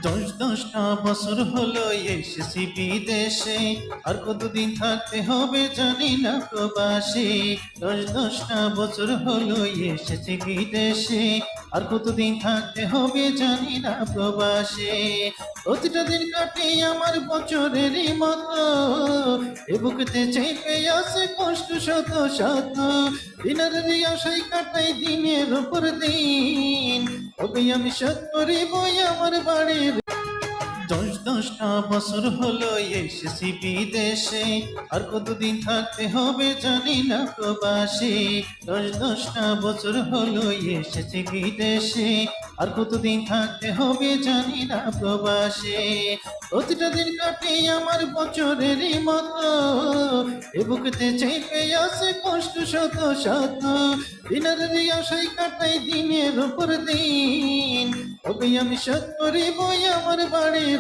দশটা বছর হলো এসেছি বিদেশে, আর কতদিন থাকতে হবে জানি না প্রবাসে। দশটা বছর হলো এসেছি বিদেশে, আর কতদিন থাকতে হবে জানি না প্রবাসে। প্রতিটা দিন কাটে আমার বছরেরই মতো, এ বুকেতে চেপে আছে কষ্ট শত শত। দিনের আশায় কাটাই দিনের উপর দিন, তবে আমি শোধ করিব আমার বাড়ির। দশটা বছর হলো এসেছি বিদেশে, আর কতদিন থাকতে হবে জানি না প্রবাসে। দশটা বছর হলো এসেছি বিদেশে, আর কতদিন থাকতে হবে জানি না প্রবাসে। প্রতিটা দিন কাটে আমার বছরেরই মতো, এ বুকেতে চেপে আছে কষ্ট শত শত। দিনের আশায় কাটাই দিনের উপর দিন, তবে আমি শোধ করিব আমার বাড়ির।